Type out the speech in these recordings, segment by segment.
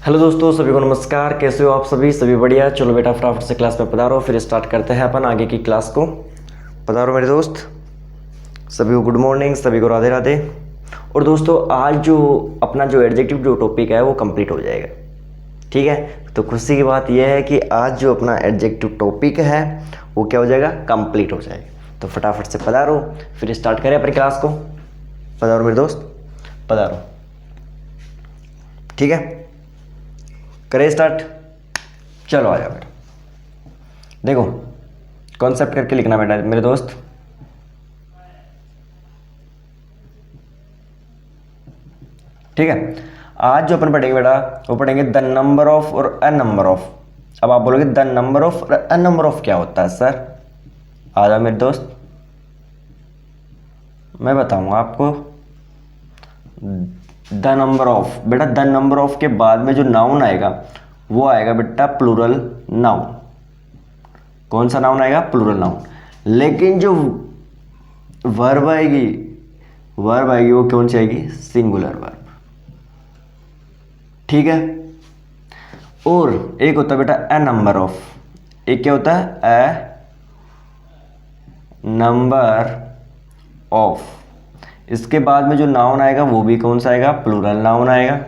Hello दोस्तों, सभी को नमस्कार। कैसे हो आप सभी बढ़िया। चलो बेटा फटाफट से क्लास में पधारो, फिर स्टार्ट करते हैं अपन आगे की क्लास को। पधारो मेरे दोस्त, सभी को गुड मॉर्निंग, सभी को राधे राधे। और दोस्तों आज जो अपना जो एडजेक्टिव जो टॉपिक है वो कंप्लीट हो जाएगा, ठीक है। तो खुशी की बात यह है कि आज जो अपना एडजेक्टिव टॉपिक है वो क्या हो जाएगा, कंप्लीट हो जाएगा। तो फटाफट से पधारो, फिर स्टार्ट करें अपनी क्लास को। पधारो मेरे दोस्त, पधारो, ठीक है। करें स्टार्ट। चलो आ जाओ बेटा। देखो कॉन्सेप्ट करके लिखना बेटा मेरे दोस्त। ठीक है, आज जो अपन पढ़ेंगे बेटा वो पढ़ेंगे द नंबर ऑफ और अ नंबर ऑफ। अब आप बोलोगे द नंबर ऑफ और अ नंबर ऑफ क्या होता है सर। आ जाओ मेरे दोस्त, मैं बताऊंगा आपको। द नंबर ऑफ बेटा, द नंबर ऑफ के बाद में जो नाउन आएगा वो आएगा बेटा प्लूरल नाउन। कौन सा नाउन आएगा, प्लूरल नाउन। लेकिन जो वर्ब आएगी वो कौन सी आएगी, सिंगुलर वर्ब, ठीक है। और एक होता है बेटा अ नंबर ऑफ। एक क्या होता है, अ नंबर ऑफ। इसके बाद में जो नाउन आएगा वो भी कौन सा आएगा, प्लूरल नाउन आएगा।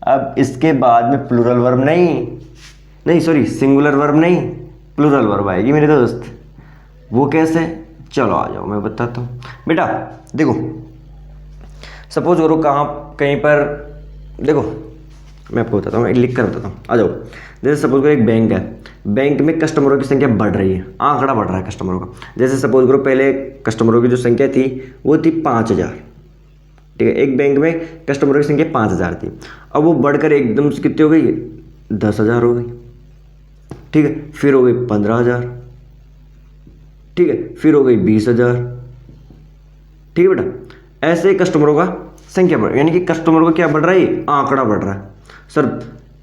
अब इसके बाद में प्लूरल वर्ब नहीं सॉरी सिंगुलर वर्ब नहीं, प्लूरल वर्ब आएगी मेरे दोस्त। वो कैसे, चलो आ जाओ मैं बताता हूँ बेटा। देखो सपोज करो कहीं पर, देखो मैं आपको बताता हूँ, लिख कर बताता हूँ, आ जाओ। जैसे सपोज करो एक बैंक है, बैंक में कस्टमरों की संख्या बढ़ रही है, आंकड़ा बढ़ रहा है कस्टमरों का। जैसे सपोज करो पहले कस्टमरों की जो संख्या थी वो थी 5000, ठीक है। एक बैंक में कस्टमरों की संख्या 5000 थी, अब वो बढ़कर एकदम से कितनी हो गई, 10,000 हो गई, ठीक है। फिर हो गई 15,000, ठीक है। फिर हो गई 20,000, ठीक है बेटा। ऐसे ही कस्टमरों का संख्या बढ़, यानी कि कस्टमरों का क्या बढ़ रहा है, आंकड़ा बढ़ रहा है सर।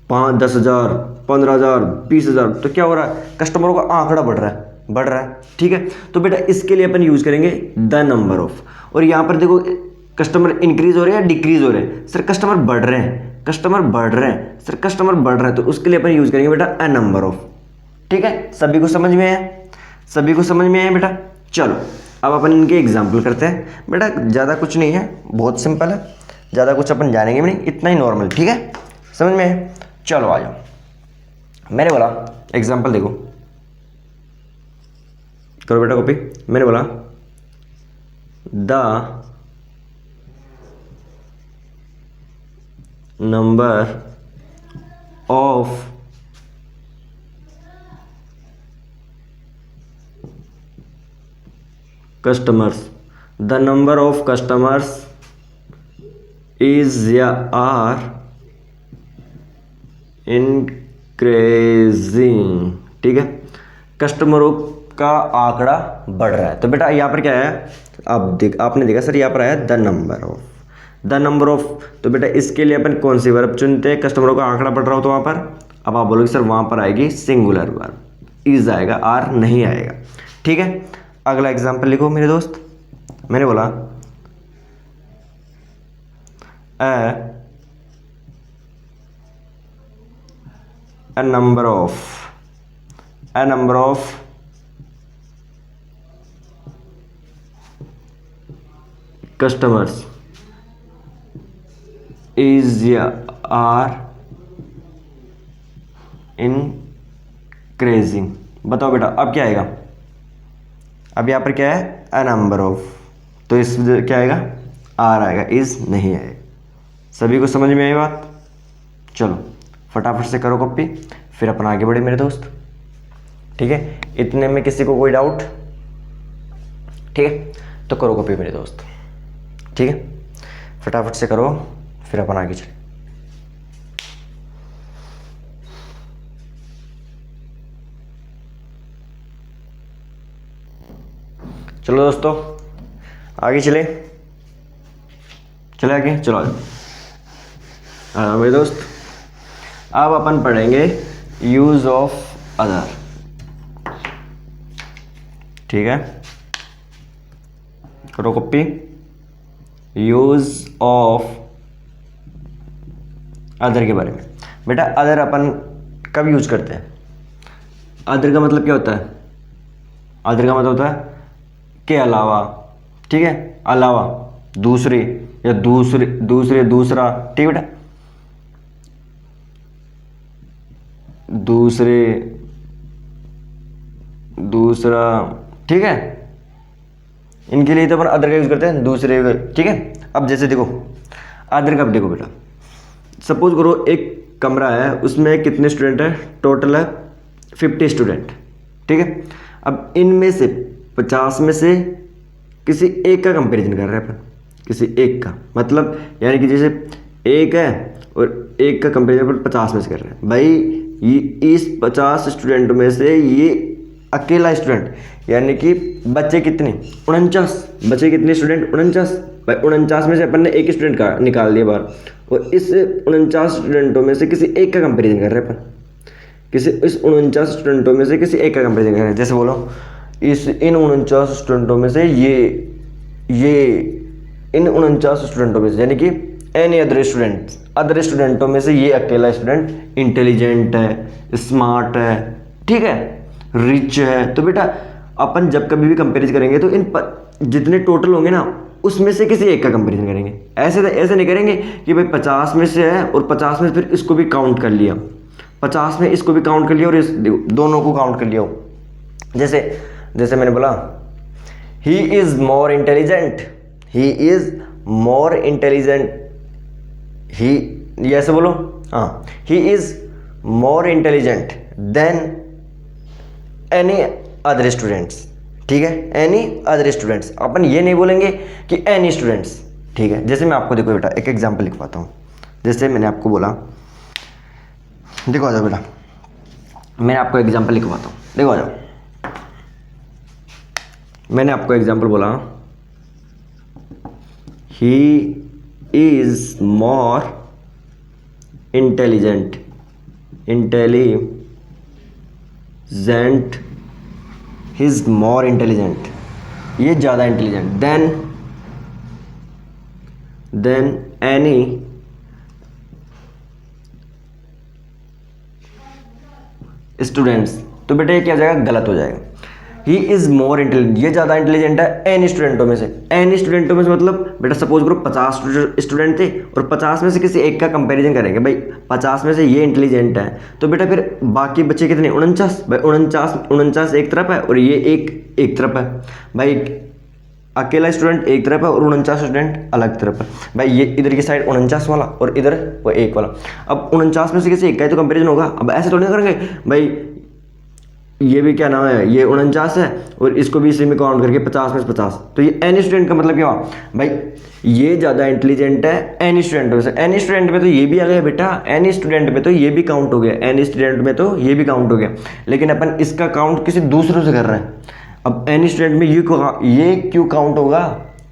10,000, 15,000, 20,000, तो क्या हो रहा है, कस्टमरों का आंकड़ा बढ़ रहा है, ठीक है। तो बेटा इसके लिए अपन यूज करेंगे द नंबर ऑफ। और यहां पर देखो कस्टमर इंक्रीज हो रहे हैं या डिक्रीज हो रहे हैं, सर कस्टमर बढ़ रहे हैं, कस्टमर बढ़ रहे हैं सर, कस्टमर बढ़ रहे हैं। तो उसके लिए अपन यूज करेंगे बेटा अ नंबर ऑफ, ठीक है। सभी को समझ में आया, सभी को समझ में आया बेटा। चलो अब अपन इनके एग्जाम्पल करते हैं बेटा। ज़्यादा कुछ नहीं है, बहुत सिंपल है, ज़्यादा कुछ अपन जानेंगे भी नहीं, इतना ही नॉर्मल, ठीक है। समझ में आया, चलो आ जाओ। मैंने बोला एग्जाम्पल देखो, करो बेटा कॉपी। मैंने बोला the number of customers, the number of customers is या are increasing, ठीक है। कस्टमरों का आंकड़ा बढ़ रहा है। तो बेटा यहाँ पर क्या है, आपने देखा सर यहाँ पर आया the number of, the number of. तो बेटा इसके लिए अपन कौन सी वर्ब चुनते हैं, कस्टमरों का आंकड़ा बढ़ रहा हो तो वहां पर। अब आप बोलोगे सर वहां पर आएगी सिंगुलर वर्ब, इज आएगा, आर नहीं आएगा, ठीक है। अगला एग्जाम्पल लिखो मेरे दोस्त। मैंने बोला a number of customers is are increasing। बताओ बेटा अब क्या आएगा, अब यहाँ पर क्या है, अ नंबर ऑफ, तो इस क्या आएगा, आर आएगा, इज नहीं आएगा। सभी को समझ में आई बात। चलो फटाफट से करो कॉपी, फिर अपन आगे बढ़े मेरे दोस्त, ठीक है। इतने में किसी को कोई डाउट, ठीक है, तो करो कॉपी मेरे दोस्त, ठीक है। फटाफट से करो, फिर अपन आगे चले। चलो दोस्तों आगे चले आगे, चलो आ जाओ मेरे दोस्त। अब अपन पढ़ेंगे यूज ऑफ अदर, ठीक है। करो कॉपी। यूज ऑफ अदर के बारे में। बेटा अदर अपन कब यूज करते हैं? अदर का मतलब क्या होता है? अदर का मतलब होता है के अलावा, ठीक है, अलावा, दूसरे या दूसरे दूसरे दूसरा, ठीक है बेटा, दूसरे दूसरा, ठीक है, इनके लिए तो अपन अदर का यूज करते हैं, दूसरे, ठीक है। अब जैसे देखो अदर का, देखो बेटा सपोज करो एक कमरा है, उसमें कितने स्टूडेंट है? टोटल है 50 स्टूडेंट, ठीक है। अब इनमें से 50 में से किसी एक का कंपैरिजन कर रहे हैं अपन, किसी एक का, मतलब यानी कि जैसे एक है और एक का कंपैरिजन अपन 50 में से कर रहे हैं। भाई ये इस 50 स्टूडेंट में से ये अकेला स्टूडेंट, यानी कि बच्चे कितने? 49, बच्चे कितने स्टूडेंट? 49। भाई 49 में से अपन ने एक स्टूडेंट का निकाल दिया बाहर, और इस 49 स्टूडेंटों में से किसी एक का कंपैरिजन कर रहे हैं अपन, किसी इस 49 स्टूडेंटों में से किसी एक का कंपैरिजन कर रहे हैं। जैसे बोलो इन 49 स्टूडेंटों में से ये इन 49 स्टूडेंटों में से, यानी कि एनी अदर स्टूडेंटों में से ये अकेला स्टूडेंट इंटेलिजेंट है, स्मार्ट है, ठीक है, रिच है। तो बेटा अपन जब कभी भी कंपेरिजन करेंगे तो जितने टोटल होंगे ना, उसमें से किसी एक का कंपेरिजन करेंगे। ऐसे नहीं करेंगे कि भाई 50 में से है और 50 में फिर इसको भी काउंट कर लिया, 50 में इसको भी काउंट कर लिया और इस दोनों को काउंट कर लिया हो। जैसे मैंने बोला he is more intelligent, he is more intelligent, he, ऐसे बोलो, हाँ, he is more intelligent than any other students, ठीक है, एनी अदर स्टूडेंट्स। अपन ये नहीं बोलेंगे कि एनी स्टूडेंट्स, ठीक है। जैसे मैं आपको, देखो बेटा एक एग्जांपल लिखवाता हूँ। जैसे मैंने आपको बोला, देखो आ जाओ बेटा, मैं आपको एग्जांपल लिखवाता हूँ, देखो आ जाओ। मैंने आपको एग्जांपल बोला he is more intelligent he is more intelligent, ये ज़्यादा इंटेलिजेंट देन एनी स्टूडेंट्स। तो बेटा ये क्या हो जाएगा? गलत हो जाएगा। ही इज मोर इंटेलिजेंट, ये ज़्यादा इंटेलिजेंट है एनी स्टूडेंटों में से। एनी स्टूडेंटों में से मतलब बेटा सपोज करो 50 स्टूडेंट थे और 50 में से किसी एक का कंपैरिजन करेंगे। भाई 50 में से ये इंटेलिजेंट है, तो बेटा फिर बाकी बच्चे कितने? 49। भाई 49 एक तरफ है और ये एक तरफ है। भाई अकेला स्टूडेंट एक तरफ है और 49 स्टूडेंट अलग तरफ है। भाई ये इधर की साइड 49 वाला और इधर वो एक वाला। अब 49 में से किसी एक का ही तो कंपैरिजन होगा। अब ऐसे थोड़ी ना करेंगे भाई ये भी क्या नाम है, ये 49 है और इसको भी इसी में काउंट करके 50 में से 50, तो ये एनी स्टूडेंट का मतलब क्या हुआ? भाई ये ज़्यादा इंटेलिजेंट है एनी स्टूडेंट में से। एनी स्टूडेंट में तो ये भी आ गया बेटा, एनी स्टूडेंट में तो ये भी काउंट हो गया, एनी स्टूडेंट में तो ये भी काउंट हो गया, लेकिन अपन इसका काउंट किसी दूसरों से कर रहे हैं। अब एनी स्टूडेंट में ये क्यों काउंट होगा?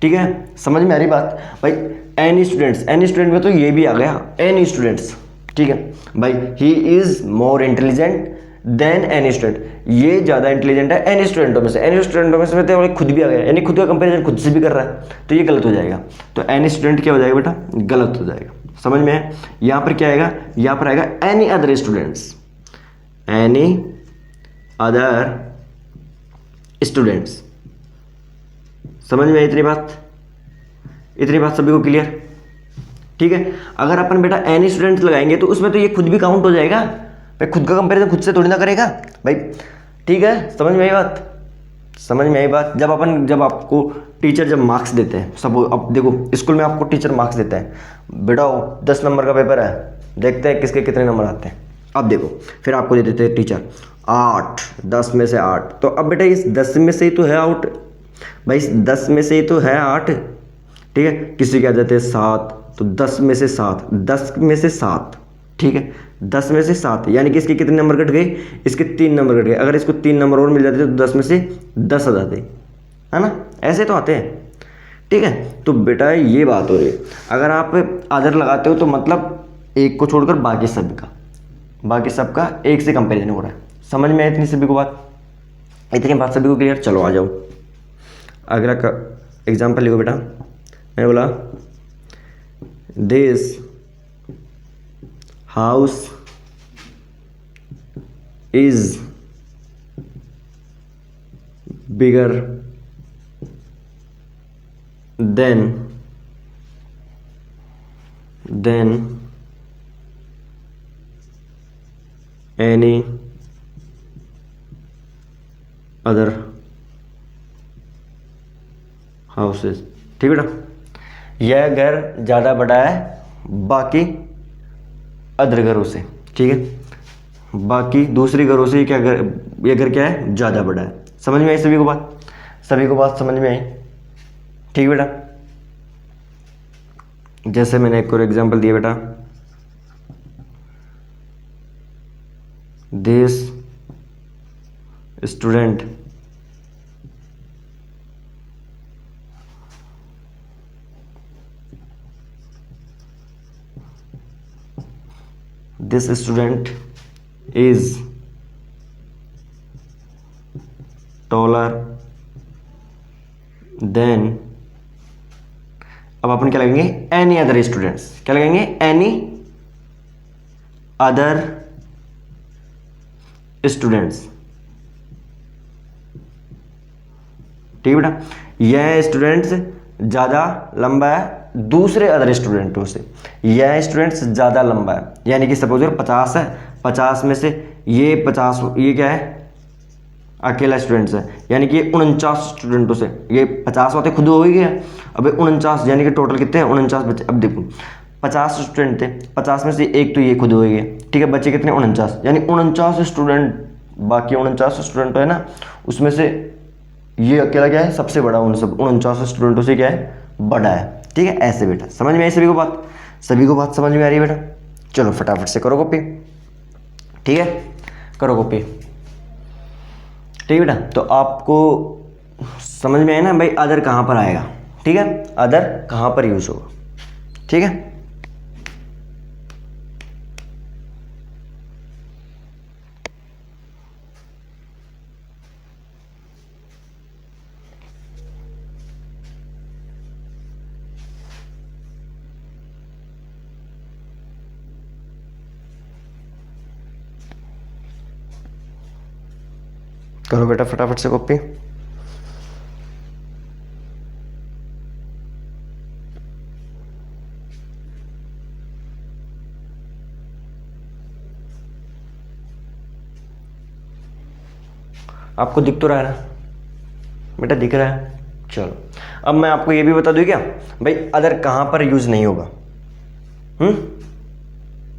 ठीक है, समझ में आ रही बात? भाई एनी स्टूडेंट में तो ये भी आ गया, एनी स्टूडेंट्स, ठीक है। भाई ही is more intelligent than any student, ये ज़्यादा इंटेलिजेंट है एनी स्टूडेंटों में से। एनी स्टूडेंटों में से तो खुद भी आ गया, यानी खुद का कंपैरिजन खुद से भी कर रहा है, तो ये गलत हो जाएगा। तो एनी स्टूडेंट क्या हो जाएगा बेटा? गलत हो जाएगा। समझ में है? यहाँ पर क्या आएगा? यहाँ पर आएगा any other students, any other students. समझ में? इतनी बात सभी को क्लियर? ठीक है। अगर अपन बेटा एनी स्टूडेंट्स लगाएंगे तो उसमें तो ये खुद भी काउंट हो जाएगा। भाई खुद का कंपैरिजन खुद से थोड़ी ना करेगा भाई, ठीक है। समझ में आई बात? जब आपको टीचर जब मार्क्स देते हैं, सब अब देखो स्कूल में आपको टीचर मार्क्स देता है, बेटा 10 नंबर का पेपर है, देखते हैं किसके कितने नंबर आते हैं। अब देखो फिर आपको दे देते हैं टीचर 8, 10 में से 8, तो अब बेटा इस 10 में से ही तो है आउट, भाई इस 10 में से ही तो है 8, ठीक है। किसी के आ जाते हैं 7, तो 10 में से 7, ठीक है, 10 में से 7, यानी कि इसके कितने नंबर कट गए? इसके 3 नंबर कट गए। अगर इसको 3 नंबर और मिल जाते तो 10 में से 10 आ जाते, है ना? ऐसे तो आते हैं, ठीक है। तो बेटा ये बात हो रही है, अगर आप अदर लगाते हो तो मतलब एक को छोड़कर बाकी सबका एक से कंपेरिजन हो रहा है। समझ में है इतनी सभी को बात? इतनी बात सभी को क्लियर? चलो आ जाओ अगला का एग्जाम्पल लिखो बेटा। मैंने बोला this house is bigger than any other houses. ठीक बेटा, यह घर ज़्यादा बड़ा है बाकी अदर घरों से। ठीक है, बाकी दूसरे घरों से क्या घर, ये घर क्या है, ज़्यादा बड़ा है। समझ में आई सभी को बात? सभी को बात समझ में आई? ठीक बेटा, जैसे मैंने एक और एग्जांपल दिया बेटा, this student is taller than, अब अपन क्या लगेंगे, एनी अदर स्टूडेंट्स। क्या लगेंगे, एनी अदर स्टूडेंट्स। ठीक है बेटा, यह स्टूडेंट्स ज़्यादा लंबा है दूसरे अदर स्टूडेंटों से। यह स्टूडेंट्स ज़्यादा लंबा है, यानी कि सपोज 50 है, 50 में से ये 50, ये क्या है, अकेला स्टूडेंट्स है, यानी कि 49 स्टूडेंटों से, ये 50 होते खुद हो ही गया। अब 49 यानी कि टोटल कितने हैं, 49 बच्चे। अब देखो 50 स्टूडेंट थे, 50 में से एक तो ये खुद हो ही गया। ठीक है, बच्चे कितने, 49, यानी 49 स्टूडेंट, बाकी 49 स्टूडेंट है ना, उसमें से ये अकेला क्या है, सबसे बड़ा, उन सब 49 स्टूडेंटों से क्या है, बड़ा है। ठीक है, ऐसे बेटा समझ में आई सभी को बात? सभी को बात समझ में आ रही है बेटा? चलो फटाफट से करो कॉपी। ठीक है, करो कॉपी। ठीक है बेटा, तो आपको समझ में आया ना भाई, अदर कहाँ पर आएगा? ठीक है, अदर कहाँ पर यूज होगा? ठीक है, करो बेटा फटाफट से कॉपी। आपको दिख तो रहा है ना बेटा, दिख रहा है? चलो अब मैं आपको ये भी बता दूं क्या भाई, अदर कहाँ पर यूज नहीं होगा।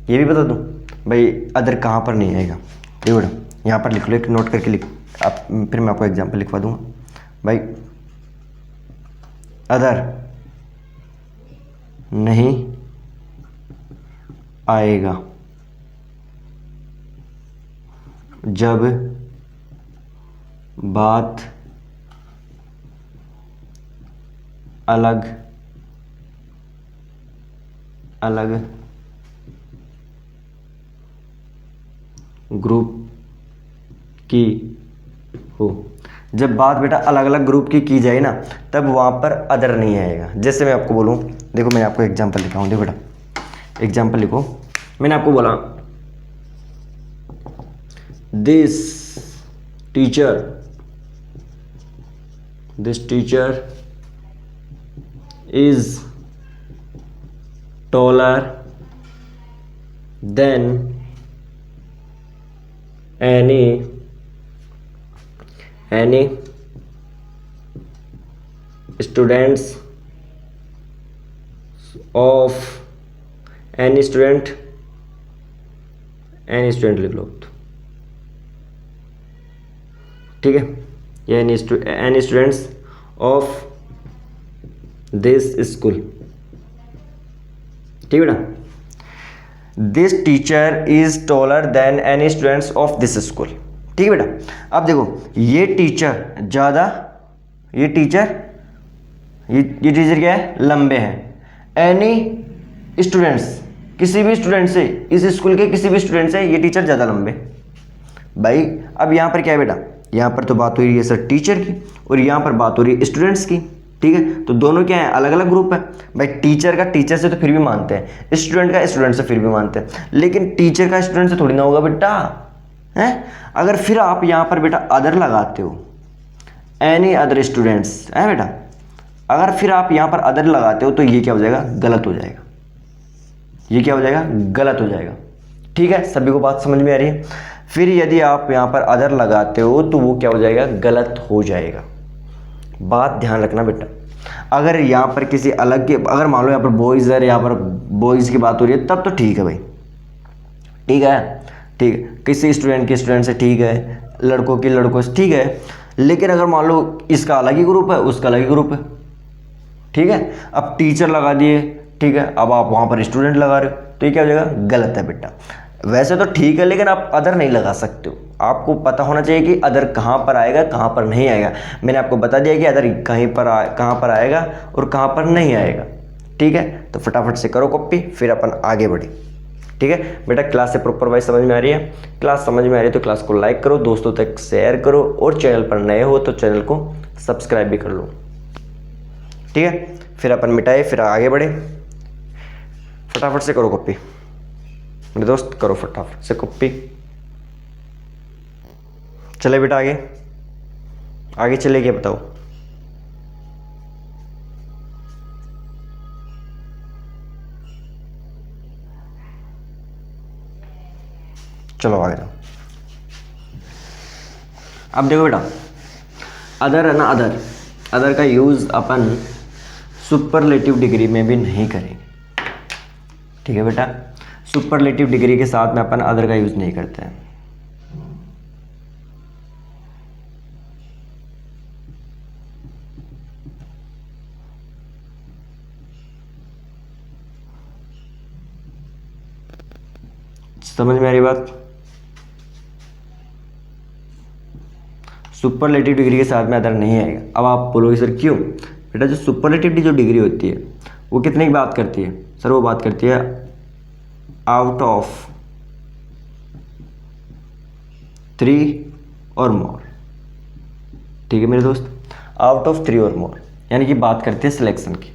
ये भी बता दूं भाई, अदर कहाँ पर नहीं आएगा। देखो बेटा, यहाँ पर लिख लो, एक नोट करके लिख, आप फिर मैं आपको एग्जांपल लिखवा दूंगा। भाई अदर नहीं आएगा जब बात अलग अलग ग्रुप की हो। जब बात बेटा अलग अलग ग्रुप की जाए ना, तब वहाँ पर अदर नहीं आएगा। जैसे मैं आपको बोलूँ, देखो मैं आपको एग्जांपल लिखाऊँ, देखो बेटा एग्जांपल लिखो। मैंने आपको बोला this teacher is taller than any students of any student लिख लो। ठीक है, ये any students of this school। ठीक है बेटा, this teacher is taller than any students of this school. ठीक है बेटा, अब देखो ये टीचर ज़्यादा, ये टीचर क्या है, लंबे हैं। एनी स्टूडेंट्स, किसी भी स्टूडेंट से, इस स्कूल के किसी भी स्टूडेंट से ये टीचर ज़्यादा लंबे। भाई अब यहाँ पर क्या है बेटा, यहाँ पर तो बात हो रही है सर टीचर की, और यहाँ पर बात हो रही है स्टूडेंट्स की। ठीक है, तो दोनों क्या है, अलग अलग ग्रुप है भाई। टीचर का टीचर से तो फिर भी मानते हैं, स्टूडेंट का स्टूडेंट से फिर भी मानते हैं, लेकिन टीचर का स्टूडेंट से थोड़ी ना होगा बेटा, है। अगर फिर आप यहाँ पर बेटा अदर लगाते हो, एनी अदर स्टूडेंट्स, है बेटा, अगर फिर आप यहाँ पर अदर लगाते हो तो ये क्या हो जाएगा, गलत हो जाएगा। ये क्या हो जाएगा, गलत हो जाएगा। ठीक है, सभी को बात समझ में आ रही है। फिर यदि आप यहाँ पर अदर लगाते हो तो वो क्या हो जाएगा, गलत हो जाएगा। बात ध्यान रखना बेटा। अगर यहाँ पर किसी अलग के, अगर मान लो यहाँ पर बॉयज़ है, यहाँ पर बॉयज़ की बात हो रही है, तब तो ठीक है भाई, ठीक है, ठीक है, किसी स्टूडेंट के स्टूडेंट से ठीक है, लड़कों की लड़कों से ठीक है। लेकिन अगर मान लो इसका अलग ही ग्रुप है, उसका अलग ही ग्रुप है, ठीक है, अब टीचर लगा दिए, ठीक है, अब आप वहाँ पर स्टूडेंट लगा रहे हो, तो ये क्या हो जाएगा, गलत है बेटा। वैसे तो ठीक है, लेकिन आप अदर नहीं लगा सकते हो। आपको पता होना चाहिए कि अदर कहाँ पर आएगा, कहाँ पर नहीं आएगा। मैंने आपको बता दिया कि अदर कहाँ पर आएगा और कहाँ पर नहीं आएगा। ठीक है, तो फटाफट से करो कॉपी, फिर अपन आगे बढ़े। ठीक है बेटा, क्लास से प्रॉपर वाइज समझ में आ रही है? क्लास समझ में आ रही है तो क्लास को लाइक करो, दोस्तों तक शेयर करो, और चैनल पर नए हो तो चैनल को सब्सक्राइब भी कर लो। ठीक है, फिर अपन मिटाए, फिर आगे बढ़े। फटाफट से करो कॉपी मेरे दोस्त, करो फटाफट से कॉपी। चले बेटा आगे, आगे चले क्या बताओ। चलो आगे जाओ। अब देखो बेटा, अदर है ना, अदर का यूज़ अपन सुपरलेटिव डिग्री में भी नहीं करेंगे। ठीक है बेटा, सुपरलेटिव डिग्री के साथ में अपन अदर का यूज़ नहीं करते हैं। समझ में आ रही बात? सुपरलेटिव डिग्री के साथ में अदर नहीं आएगा। अब आप बोलोगे सर क्यों? बेटा, जो सुपरलेटिव जो डिग्री होती है वो कितने की बात करती है? सर वो बात करती है आउट ऑफ 3 और मोर। ठीक है मेरे दोस्त, आउट ऑफ 3 और मोर, यानी कि बात करती है सिलेक्शन की,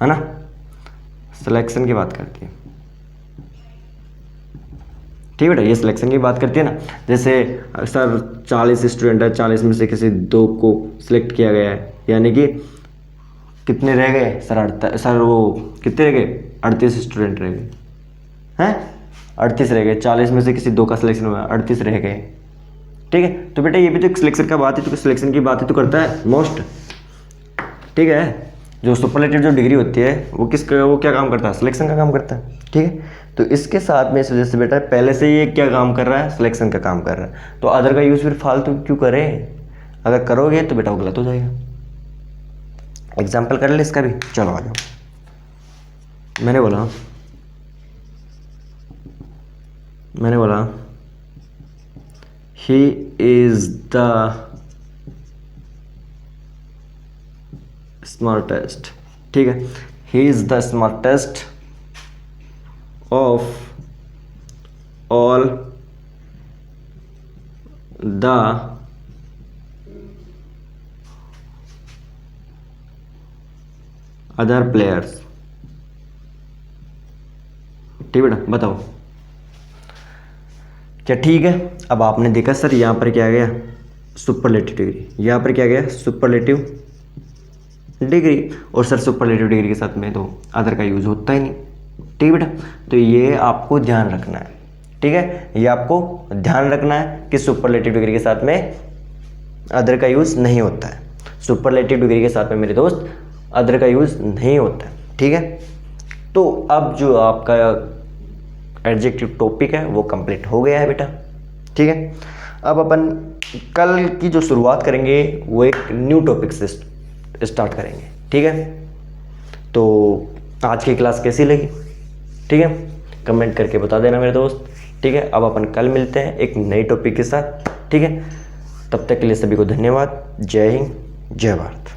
है ना, सिलेक्शन की बात करती है। ठीक है बेटा, ये सिलेक्शन की बात करती है ना। जैसे सर 40 स्टूडेंट है, 40 में से किसी 2 को सिलेक्ट किया गया है, यानी कि कितने रह गए सर वो कितने रह गए, 38 स्टूडेंट रह गए हैं, 38 रह गए, 40 में से किसी 2 का सिलेक्शन हुआ, 38 रह गए। ठीक है, तो बेटा ये भी तो एक सिलेक्शन का बात है, तो सिलेक्शन की बात ही तो करता है मोस्ट। ठीक है, जो सुपरलेटिव जो डिग्री होती है वो वो क्या काम करता है, सिलेक्शन का काम करता है। ठीक है, तो इसके साथ में इस वजह से बेटा पहले से ये क्या काम कर रहा है, सिलेक्शन का काम कर रहा है, तो अदर का यूज़ फिर फालतू क्यों करें? अगर करोगे तो बेटा वो गलत हो जाएगा। एग्जाम्पल कर ले इसका भी, चलो आ जाओ। मैंने बोला ही इज द स्मार्टेस्ट। ठीक है, he is the smartest of all the other players. ठीक बेटा, बताओ क्या ठीक है? अब आपने देखा सर यहाँ पर क्या गया, सुपरलेटिव डिग्री, यहाँ पर क्या गया, सुपरलेटिव डिग्री, और सर सुपरलेटिव डिग्री के साथ में तो अदर का यूज़ होता ही नहीं। ठीक बेटा, तो ये आपको ध्यान रखना है। ठीक है, ये आपको ध्यान रखना है कि सुपरलेटिव डिग्री के साथ में अदर का यूज़ नहीं होता है। सुपरलेटिव डिग्री के साथ में मेरे दोस्त अदर का यूज़ नहीं होता है। ठीक है, तो अब जो आपका एडजेक्टिव टॉपिक है वो कंप्लीट हो गया है बेटा। ठीक है, अब अपन कल की जो शुरुआत करेंगे वो एक न्यू टॉपिक से स्टार्ट करेंगे। ठीक है, तो आज की क्लास कैसी लगी? ठीक है, कमेंट करके बता देना मेरे दोस्त। ठीक है, अब अपन कल मिलते हैं एक नए टॉपिक के साथ। ठीक है, तब तक के लिए सभी को धन्यवाद। जय हिंद, जय भारत।